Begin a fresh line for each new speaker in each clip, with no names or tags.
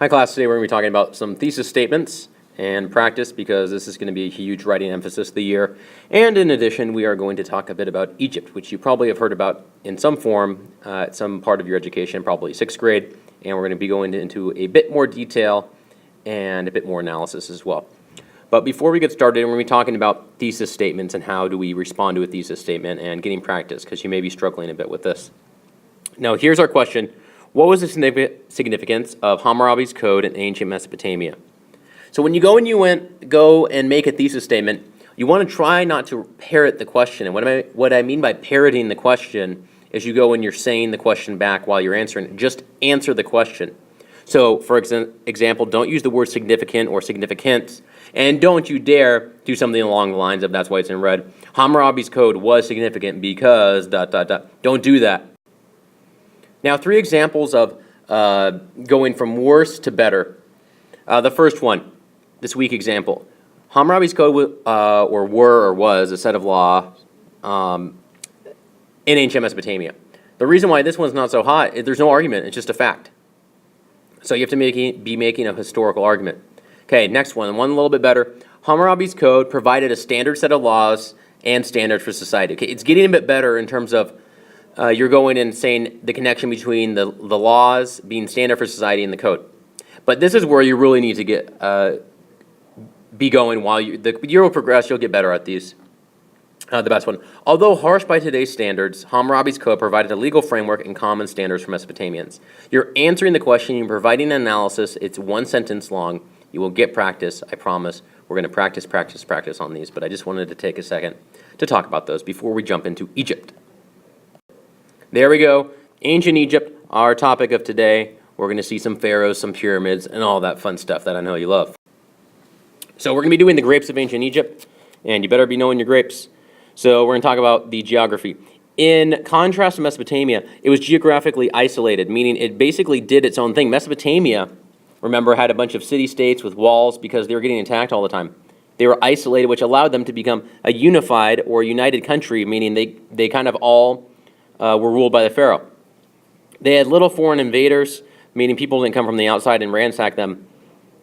Hi class, today we're going to be talking about some thesis statements and practice because this is going to be a huge writing emphasis of the year. And in addition, we are going to talk a bit about Egypt, which you probably have heard about in some form at some part of your education, probably 6th grade. And we're going to be going into a bit more detail and a bit more analysis as well. But before we get started, we're going to be talking about thesis statements and how do we respond to a thesis statement and getting practice, because you may be struggling a bit with this. Now, here's our question. What was the significance of Hammurabi's code in ancient Mesopotamia? So when you go and make a thesis statement, you want to try not to parrot the question. And what I mean by parroting the question is you go and you're saying the question back while you're answering. Just answer the question. So, for example, don't use the word significant or significance, and don't you dare do something along the lines of, that's why it's in red, Hammurabi's code was significant because ... Don't do that. Now, 3 examples of going from worse to better. The first one, this weak example. Hammurabi's code was a set of law in ancient Mesopotamia. The reason why this one's not so hot, there's no argument, it's just a fact. So you have to be making a historical argument. Okay, next one a little bit better. Hammurabi's code provided a standard set of laws and standards for society. Okay, it's getting a bit better in terms of you're going and saying the connection between the laws being standard for society and the code. But this is where you really need to be going while the year will progress. You'll get better at these. The best one. Although harsh by today's standards, Hammurabi's code provided a legal framework and common standards for Mesopotamians. You're answering the question, you're providing an analysis. It's 1 sentence long. You will get practice, I promise. We're going to practice on these, but I just wanted to take a second to talk about those before we jump into Egypt. There we go. Ancient Egypt, our topic of today. We're going to see some pharaohs, some pyramids, and all that fun stuff that I know you love. So we're going to be doing the grapes of ancient Egypt, and you better be knowing your grapes. So we're going to talk about the geography. In contrast to Mesopotamia, it was geographically isolated, meaning it basically did its own thing. Mesopotamia, remember, had a bunch of city-states with walls because they were getting attacked all the time. They were isolated, which allowed them to become a unified or united country, meaning they kind of all were ruled by the pharaoh. They had little foreign invaders, meaning people didn't come from the outside and ransack them.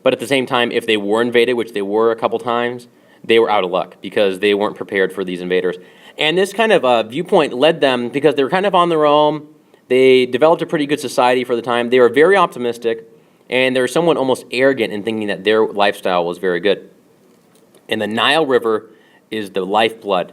But at the same time, if they were invaded, which they were a couple times, they were out of luck because they weren't prepared for these invaders. And this kind of viewpoint led them, because they were kind of on their own, they developed a pretty good society for the time. They were very optimistic, and they were somewhat almost arrogant in thinking that their lifestyle was very good. And the Nile River is the lifeblood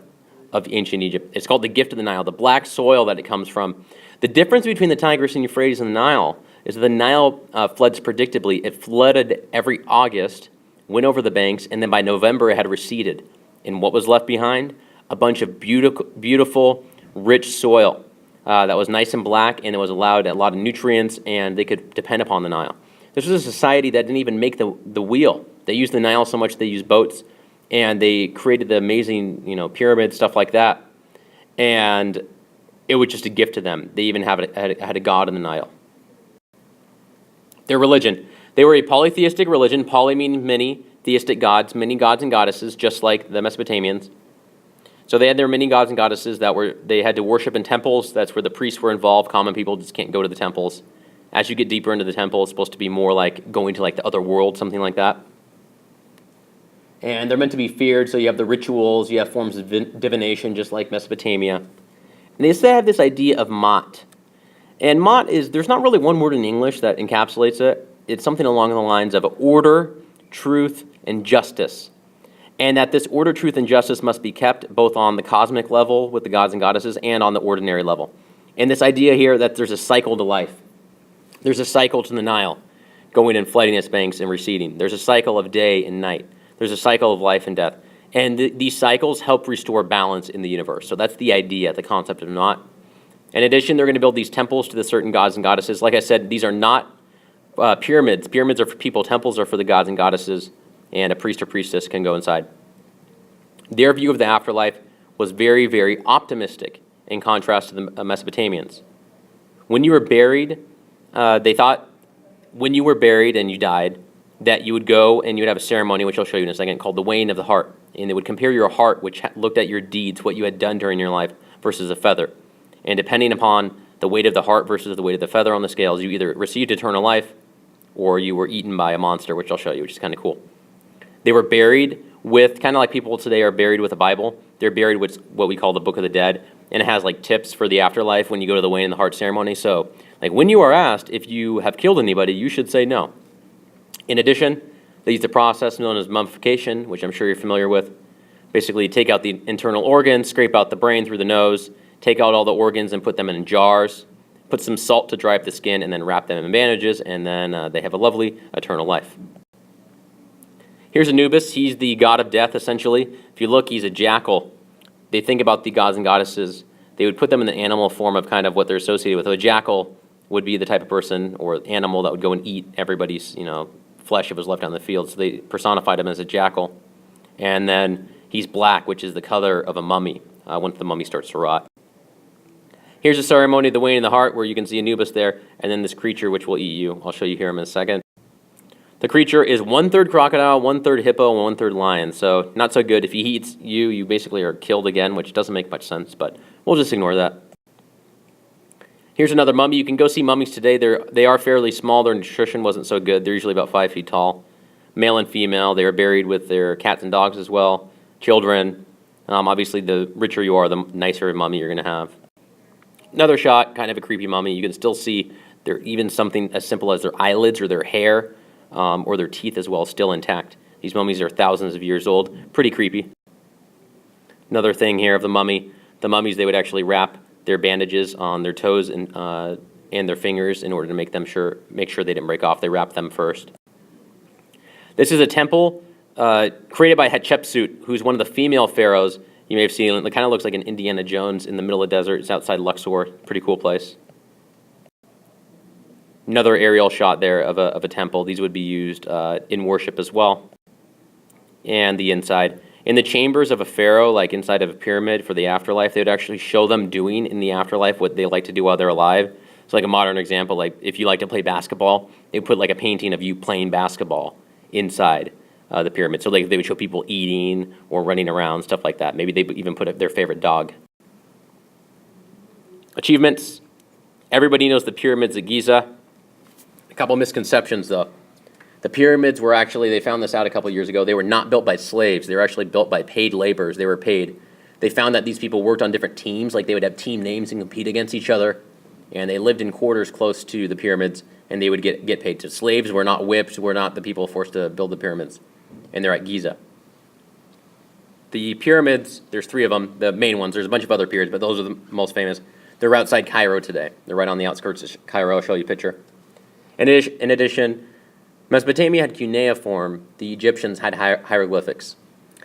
of ancient Egypt. It's called the gift of the Nile, the black soil that it comes from. The difference between the Tigris and Euphrates and the Nile is that the Nile floods predictably. It flooded every August, went over the banks, and then by November it had receded. And what was left behind? A bunch of beautiful, rich soil that was nice and black, and it was allowed a lot of nutrients, and they could depend upon the Nile. This was a society that didn't even make the wheel. They used the Nile so much they used boats, and they created the amazing, pyramids, stuff like that. And it was just a gift to them. They even had a god in the Nile. Their religion. They were a polytheistic religion. Poly meaning many, theistic gods, many gods and goddesses, just like the Mesopotamians. So they had their many gods and goddesses they had to worship in temples. That's where the priests were involved. Common people just can't go to the temples. As you get deeper into the temple, it's supposed to be more like going to like the other world, something like that. And they're meant to be feared, so you have the rituals, you have forms of divination, just like Mesopotamia. And they still have this idea of Ma'at. And Ma'at there's not really one word in English that encapsulates it. It's something along the lines of order, truth, and justice. And that this order, truth, and justice must be kept both on the cosmic level with the gods and goddesses and on the ordinary level. And this idea here that there's a cycle to life. There's a cycle to the Nile, going and flooding its banks and receding. There's a cycle of day and night. There's a cycle of life and death. And these cycles help restore balance in the universe. So that's the idea, the concept of Ma'at. In addition, they're going to build these temples to the certain gods and goddesses. Like I said, these are not pyramids. Pyramids are for people. Temples are for the gods and goddesses. And a priest or priestess can go inside. Their view of the afterlife was very, very optimistic in contrast to the Mesopotamians. When you were buried, they thought when you were buried and you died, that you would go and you would have a ceremony, which I'll show you in a second, called the weighing of the heart. And they would compare your heart, which looked at your deeds, what you had done during your life, versus a feather. And depending upon the weight of the heart versus the weight of the feather on the scales, you either received eternal life or you were eaten by a monster, which I'll show you, which is kind of cool. They were buried with, kind of like people today are buried with a Bible, they're buried with what we call the Book of the Dead, and it has like tips for the afterlife when you go to the weighing in the heart ceremony. So like when you are asked if you have killed anybody, you should say no. In addition, they used a process known as mummification, which I'm sure you're familiar with. Basically, take out the internal organs, scrape out the brain through the nose, take out all the organs and put them in jars, put some salt to dry up the skin, and then wrap them in bandages, and then they have a lovely eternal life. Here's Anubis. He's the god of death, essentially. If you look, he's a jackal. They think about the gods and goddesses. They would put them in the animal form of kind of what they're associated with. So a jackal would be the type of person or animal that would go and eat everybody's, flesh if it was left on the field. So they personified him as a jackal. And then he's black, which is the color of a mummy once the mummy starts to rot. Here's a ceremony of the weighing in the heart where you can see Anubis there, and then this creature which will eat you. I'll show you here in a second. The creature is 1/3 crocodile, 1/3 hippo, and 1/3 lion. So not so good. If he eats you, you basically are killed again, which doesn't make much sense, but we'll just ignore that. Here's another mummy. You can go see mummies today. They are fairly small. Their nutrition wasn't so good. They're usually about 5 feet tall. Male and female. They are buried with their cats and dogs as well. Children. Obviously, the richer you are, the nicer mummy you're going to have. Another shot, kind of a creepy mummy. You can still see there even something as simple as their eyelids or their hair or their teeth as well still intact. These mummies are thousands of years old. Pretty creepy. Another thing here of the mummy. The mummies, they would actually wrap their bandages on their toes and their fingers in order to make sure they didn't break off. They wrapped them first. This is a temple created by Hatshepsut, who's one of the female pharaohs. You may have seen it. It kind of looks like an Indiana Jones in the middle of the desert. It's outside Luxor. Pretty cool place. Another aerial shot there of a temple. These would be used in worship as well. And the inside. In the chambers of a pharaoh, like inside of a pyramid for the afterlife, they would actually show them doing in the afterlife what they like to do while they're alive. So like a modern example, like if you like to play basketball, they would put like a painting of you playing basketball inside the pyramid. So like they would show people eating or running around, stuff like that. Maybe they would even put their favorite dog. Achievements. Everybody knows the pyramids at Giza. A couple misconceptions though. The pyramids were actually, they found this out a couple years ago, they were not built by slaves. They were actually built by paid laborers. They were paid. They found that these people worked on different teams, like they would have team names and compete against each other. And they lived in quarters close to the pyramids, and they would get paid. So slaves were not whipped, were not the people forced to build the pyramids. And they're at Giza. The pyramids, there's 3 of them, the main ones. There's a bunch of other pyramids, but those are the most famous. They're outside Cairo today. They're right on the outskirts of Cairo. I'll show you a picture. In addition, Mesopotamia had cuneiform. The Egyptians had hieroglyphics.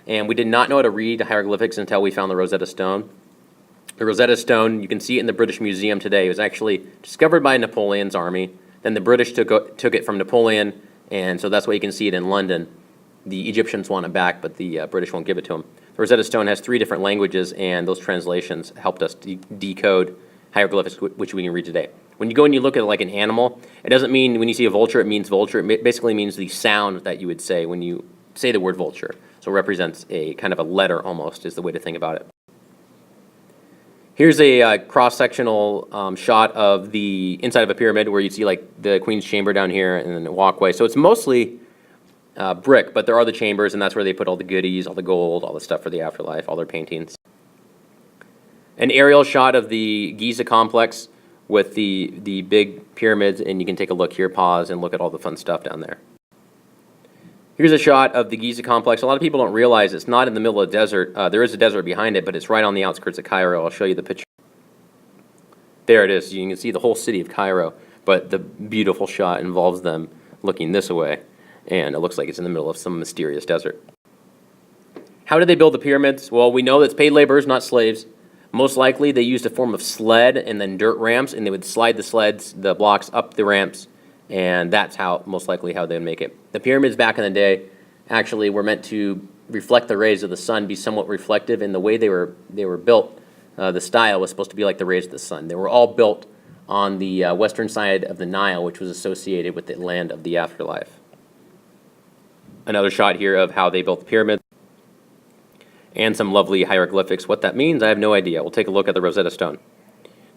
And we did not know how to read hieroglyphics until we found the Rosetta Stone. The Rosetta Stone, you can see it in the British Museum today. It was actually discovered by Napoleon's army. Then the British took it from Napoleon, and so that's why you can see it in London. The Egyptians want it back, but the British won't give it to them. The Rosetta Stone has 3 different languages, and those translations helped us decode hieroglyphics, which we can read today. When you go and you look at like an animal, it doesn't mean when you see a vulture, it means vulture. It basically means the sound that you would say when you say the word vulture. So it represents a kind of a letter almost is the way to think about it. Here's a cross-sectional shot of the inside of a pyramid where you see like the Queen's Chamber down here and then a walkway. So it's mostly brick, but there are the chambers, and that's where they put all the goodies, all the gold, all the stuff for the afterlife, all their paintings. An aerial shot of the Giza Complex with the big pyramids, and you can take a look here, pause, and look at all the fun stuff down there. Here's a shot of the Giza Complex. A lot of people don't realize it's not in the middle of the desert. There is a desert behind it, but it's right on the outskirts of Cairo. I'll show you the picture. There it is. You can see the whole city of Cairo, but the beautiful shot involves them looking this way, and it looks like it's in the middle of some mysterious desert. How did they build the pyramids? Well, we know that it's paid laborers, not slaves. Most likely, they used a form of sled and then dirt ramps, and they would slide the blocks up the ramps, and that's most likely how they would make it. The pyramids back in the day actually were meant to reflect the rays of the sun, be somewhat reflective, and the way they were built, the style was supposed to be like the rays of the sun. They were all built on the western side of the Nile, which was associated with the land of the afterlife. Another shot here of how they built the pyramids. And some lovely hieroglyphics. What that means, I have no idea. We'll take a look at the Rosetta Stone.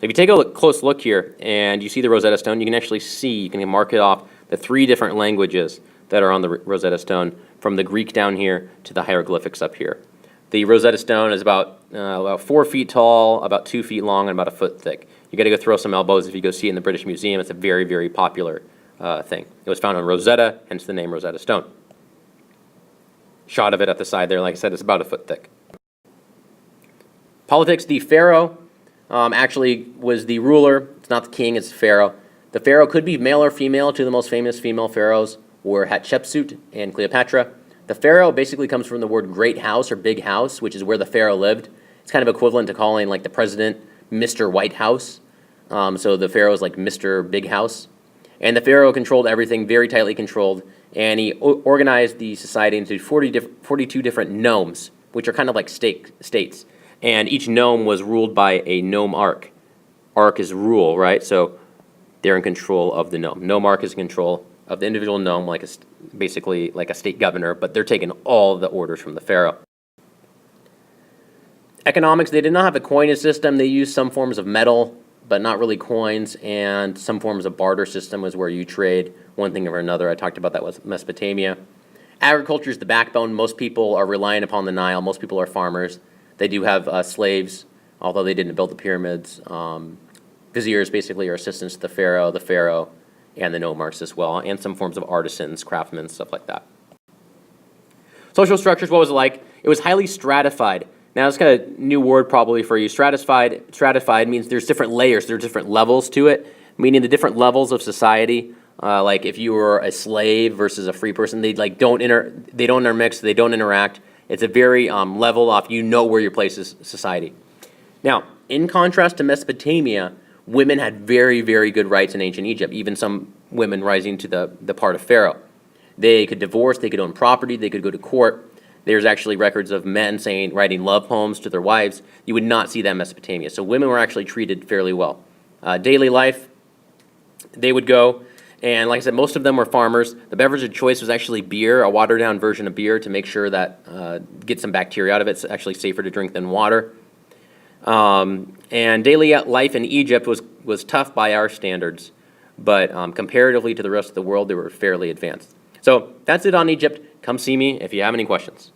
If you take a close look here and you see the Rosetta Stone, you can actually see, you can mark it off the 3 different languages that are on the Rosetta Stone, from the Greek down here to the hieroglyphics up here. The Rosetta Stone is about 4 feet tall, about 2 feet long, and about a foot thick. You got to go throw some elbows if you go see it in the British Museum. It's a very, very popular thing. It was found on Rosetta, hence the name Rosetta Stone. Shot of it at the side there, like I said, it's about a foot thick. Politics, the pharaoh actually was the ruler. It's not the king, it's the pharaoh. The pharaoh could be male or female. 2 of the most famous female pharaohs were Hatshepsut and Cleopatra. The pharaoh basically comes from the word great house or big house, which is where the pharaoh lived. It's kind of equivalent to calling like the president Mr. White House. So the pharaoh is like Mr. Big House. And the pharaoh controlled everything, very tightly controlled, and he organized the society into 42 different nomes, which are kind of like states. And each nome was ruled by a nomarch. Arch is rule, right? So they're in control of the nome. Nomarch is in control of the individual nome, basically like a state governor, but they're taking all the orders from the pharaoh. Economics, they did not have a coinage system. They used some forms of metal, but not really coins, and some forms of barter system was where you trade one thing or another. I talked about that with Mesopotamia. Agriculture is the backbone. Most people are reliant upon the Nile. Most people are farmers. They do have slaves, although they didn't build the pyramids. Viziers basically are assistants to the pharaoh, and the nomarchs as well, and some forms of artisans, craftsmen, stuff like that. Social structures, what was it like? It was highly stratified. Now, it's kind of a new word probably for you. Stratified means there's different layers, there's different levels to it, meaning the different levels of society. Like if you were a slave versus a free person, they don't intermix, they don't interact. It's a very level off, you know where your place is society. Now, in contrast to Mesopotamia, women had very, very good rights in ancient Egypt, even some women rising to the part of Pharaoh. They could divorce, they could own property, they could go to court. There's actually records of men writing love poems to their wives. You would not see that in Mesopotamia. So women were actually treated fairly well. Daily life, they would go, and like I said, most of them were farmers. The beverage of choice was actually beer, a watered-down version of beer to make sure that get some bacteria out of it. It's actually safer to drink than water. And daily life in Egypt was tough by our standards, but comparatively to the rest of the world, they were fairly advanced. So that's it on Egypt. Come see me if you have any questions.